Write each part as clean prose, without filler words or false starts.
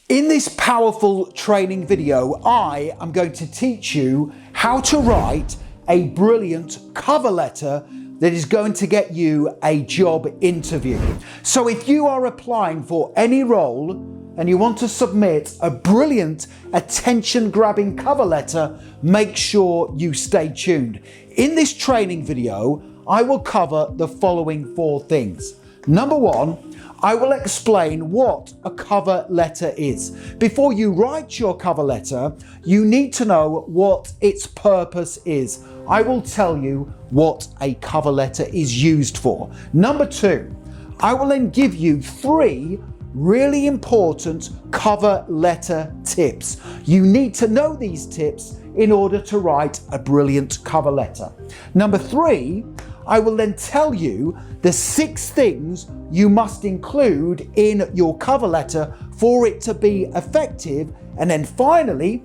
In this powerful training video, I am going to teach you how to write a brilliant cover letter that is going to get you a job interview. So if you are applying for any role and you want to submit a brilliant, attention-grabbing cover letter, make sure you stay tuned. In this training video, I will cover the following 4 things. Number 1, I will explain what a cover letter is. Before you write your cover letter, you need to know what its purpose is. I will tell you what a cover letter is used for. Number 2, I will then give you 3 really important cover letter tips. You need to know these tips in order to write a brilliant cover letter. Number 3, I will then tell you the 6 things you must include in your cover letter for it to be effective. And then finally,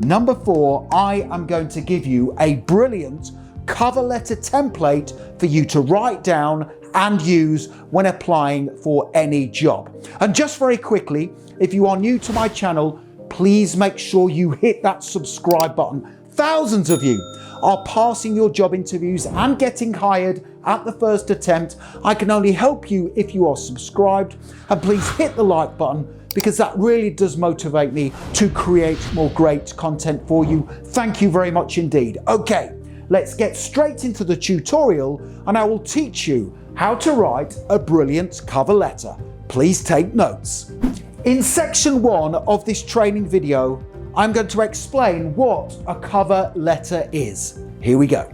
number 4, I am going to give you a brilliant cover letter template for you to write down and use when applying for any job. And just very quickly, if you are new to my channel, please make sure you hit that subscribe button. Thousands of you are passing your job interviews and getting hired at the first attempt. I can only help you if you are subscribed, and please hit the like button because that really does motivate me to create more great content for you. Thank you very much indeed. Okay, let's get straight into the tutorial and I will teach you how to write a brilliant cover letter. Please take notes. In section 1 of this training video, I'm going to explain what a cover letter is. Here we go.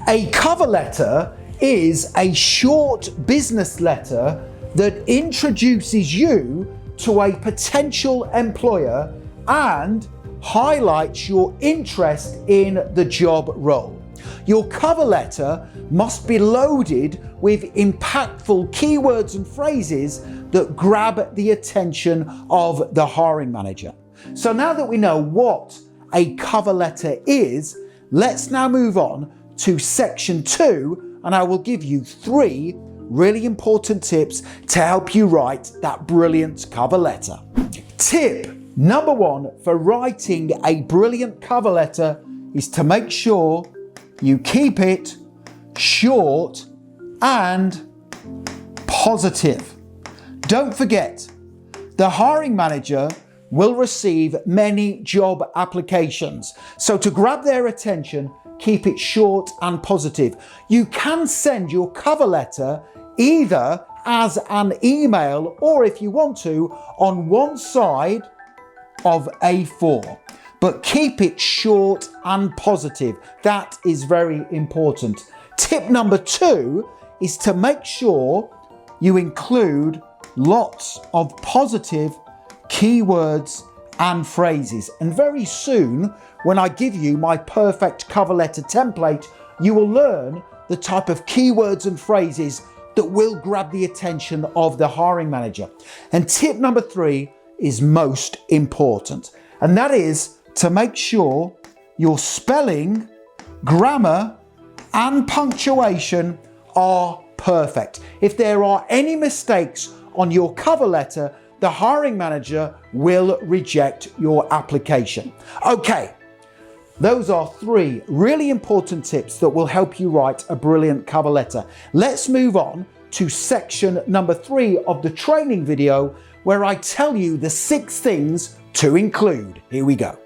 A cover letter is a short business letter that introduces you to a potential employer and highlights your interest in the job role. Your cover letter must be loaded with impactful keywords and phrases that grab the attention of the hiring manager. So now that we know what a cover letter is, let's now move on to section 2, and I will give you 3 really important tips to help you write that brilliant cover letter. Tip number 1 for writing a brilliant cover letter is to make sure you keep it short and positive. Don't forget, the hiring manager will receive many job applications. So to grab their attention, keep it short and positive. You can send your cover letter either as an email or, if you want to, on one side of A4. But keep it short and positive. That is very important. Tip number 2 is to make sure you include lots of positive keywords and phrases. And very soon, when I give you my perfect cover letter template, you will learn the type of keywords and phrases that will grab the attention of the hiring manager. And tip number 3 is most important, and that is to make sure your spelling, grammar, and punctuation are perfect. If there are any mistakes on your cover letter, the hiring manager will reject your application. Okay, those are 3 really important tips that will help you write a brilliant cover letter. Let's move on to section number 3 of the training video, where I tell you the 6 things to include. Here we go.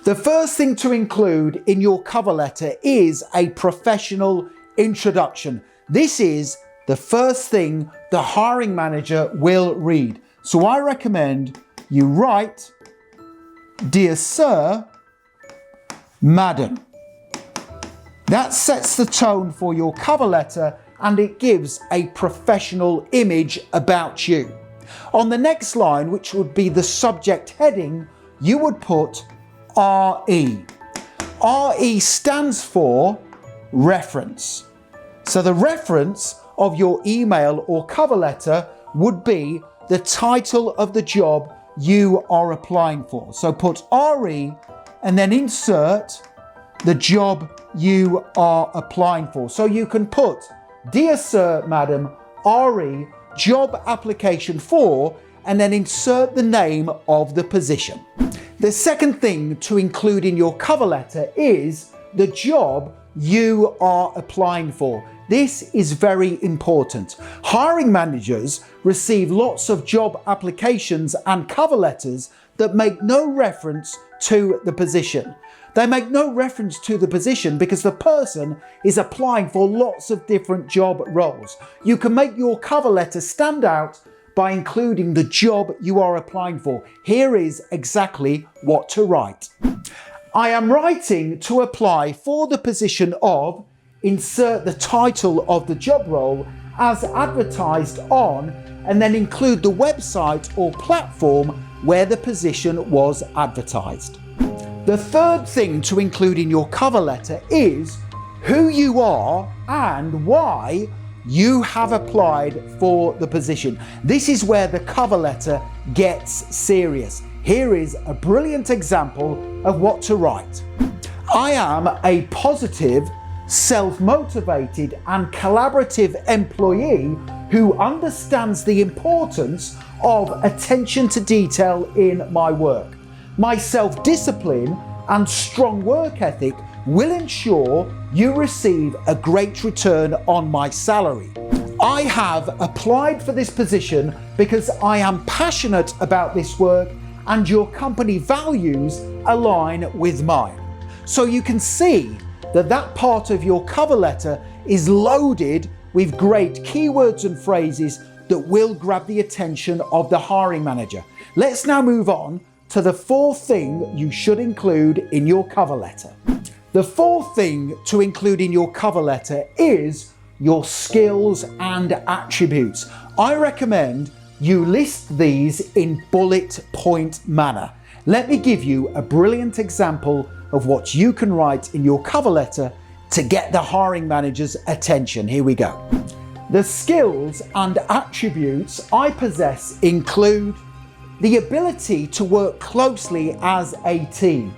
The first thing to include in your cover letter is a professional introduction. This is the first thing the hiring manager will read. So I recommend you write, "Dear Sir, Madam." That sets the tone for your cover letter and it gives a professional image about you. On the next line, which would be the subject heading, you would put RE. RE stands for reference. So the reference of your email or cover letter would be the title of the job you are applying for. So put RE and then insert the job you are applying for. So you can put, "Dear Sir, Madam, RE, job application for," and then insert the name of the position. The second thing to include in your cover letter is the job you are applying for. This is very important. Hiring managers receive lots of job applications and cover letters that make no reference to the position. They make no reference to the position because the person is applying for lots of different job roles. You can make your cover letter stand out by including the job you are applying for. Here is exactly what to write. I am writing to apply for the position of, insert the title of the job role as advertised on, and then include the website or platform where the position was advertised. The third thing to include in your cover letter is who you are and why you have applied for the position. This is where the cover letter gets serious. Here is a brilliant example of what to write. I am a positive, self-motivated and collaborative employee who understands the importance of attention to detail in my work. My self-discipline and strong work ethic will ensure you receive a great return on my salary. I have applied for this position because I am passionate about this work and your company values align with mine. So you can see that that part of your cover letter is loaded with great keywords and phrases that will grab the attention of the hiring manager. Let's now move on to the fourth thing you should include in your cover letter. The fourth thing to include in your cover letter is your skills and attributes. I recommend you list these in bullet point manner. Let me give you a brilliant example of what you can write in your cover letter to get the hiring manager's attention. Here we go. The skills and attributes I possess include the ability to work closely as a team,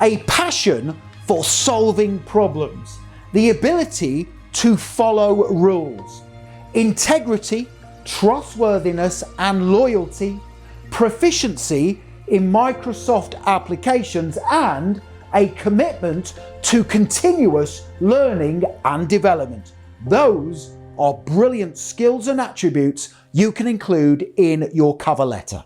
a passion for solving problems, the ability to follow rules, integrity, trustworthiness and loyalty, proficiency in Microsoft applications, and a commitment to continuous learning and development. Those are brilliant skills and attributes you can include in your cover letter.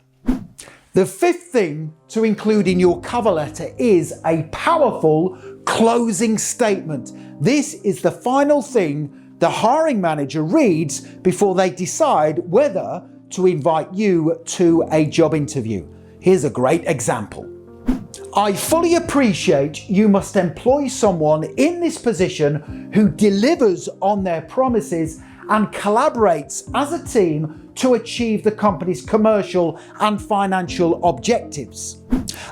The fifth thing to include in your cover letter is a powerful closing statement. This is the final thing the hiring manager reads before they decide whether to invite you to a job interview. Here's a great example. I fully appreciate you must employ someone in this position who delivers on their promises and collaborates as a team to achieve the company's commercial and financial objectives.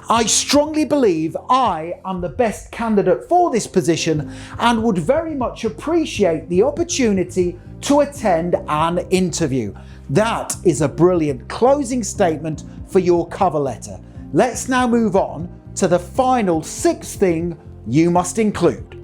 I strongly believe I am the best candidate for this position and would very much appreciate the opportunity to attend an interview. That is a brilliant closing statement for your cover letter. Let's now move on to the final sixth thing you must include.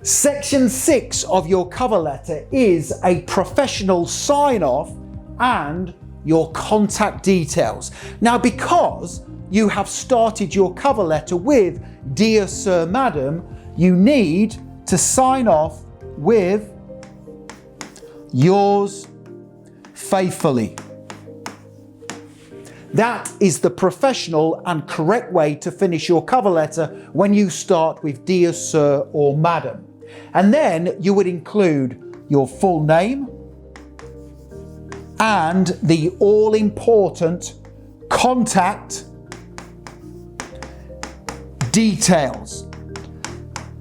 Section 6 of your cover letter is a professional sign-off and your contact details. Now, because you have started your cover letter with "Dear Sir, Madam," you need to sign off with "Yours faithfully." That is the professional and correct way to finish your cover letter when you start with "Dear Sir" or "Madam." And then you would include your full name and the all-important contact details.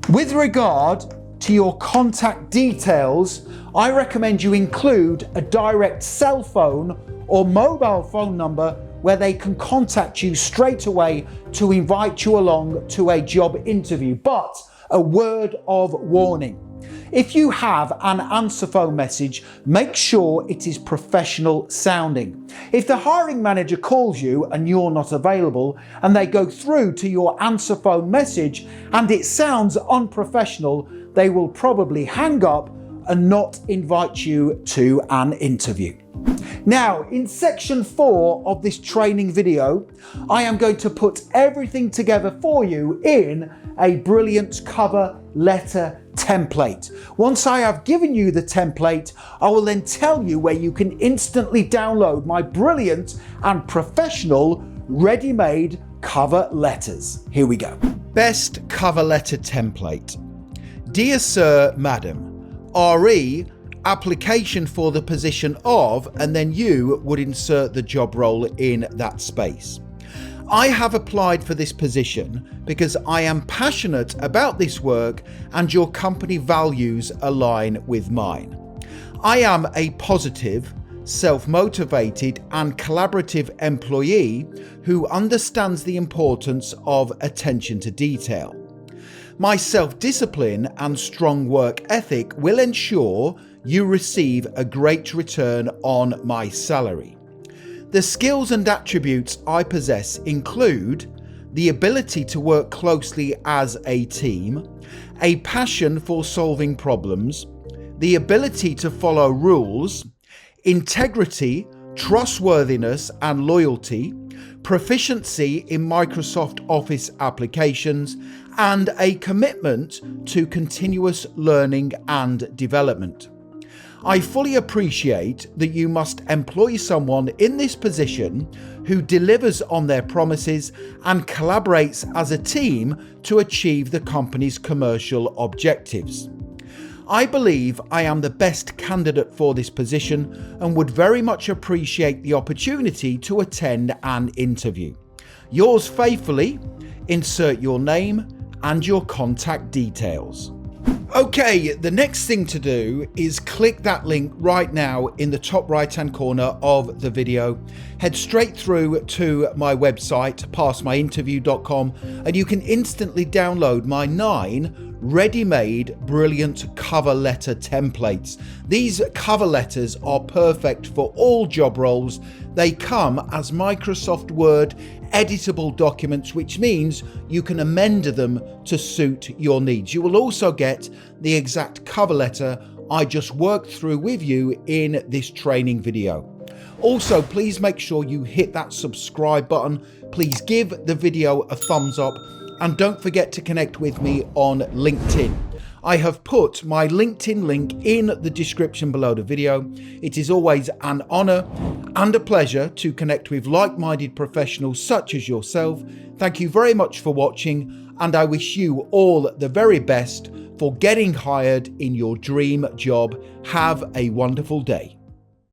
With regard to your contact details, I recommend you include a direct cell phone or mobile phone number where they can contact you straight away to invite you along to a job interview. But a word of warning: if you have an answer phone message, make sure it is professional sounding. If the hiring manager calls you and you're not available and they go through to your answer phone message and it sounds unprofessional, they will probably hang up and not invite you to an interview. Now, in section 4 of this training video, I am going to put everything together for you in a brilliant cover letter template. Once I have given you the template, I will then tell you where you can instantly download my brilliant and professional ready-made cover letters. Here we go. Best cover letter template. Dear Sir, Madam, RE, application for the position of, and then you would insert the job role in that space. I have applied for this position because I am passionate about this work and your company values align with mine. I am a positive, self-motivated and collaborative employee who understands the importance of attention to detail. My self-discipline and strong work ethic will ensure you receive a great return on my salary. The skills and attributes I possess include the ability to work closely as a team, a passion for solving problems, the ability to follow rules, integrity, trustworthiness and loyalty, proficiency in Microsoft Office applications, and a commitment to continuous learning and development. I fully appreciate that you must employ someone in this position who delivers on their promises and collaborates as a team to achieve the company's commercial objectives. I believe I am the best candidate for this position and would very much appreciate the opportunity to attend an interview. Yours faithfully, insert your name and your contact details. Okay, the next thing to do is click that link right now in the top right hand corner of the video. Head straight through to my website, passmyinterview.com, and you can instantly download my 9 ready-made brilliant cover letter templates. These cover letters are perfect for all job roles. They come as Microsoft Word editable documents, which means you can amend them to suit your needs. You will also get the exact cover letter I just worked through with you in this training video. Also, please make sure you hit that subscribe button. Please give the video a thumbs up and don't forget to connect with me on LinkedIn. I have put my LinkedIn link in the description below the video. It is always an honor and a pleasure to connect with like-minded professionals such as yourself. Thank you very much for watching, and I wish you all the very best for getting hired in your dream job. Have a wonderful day.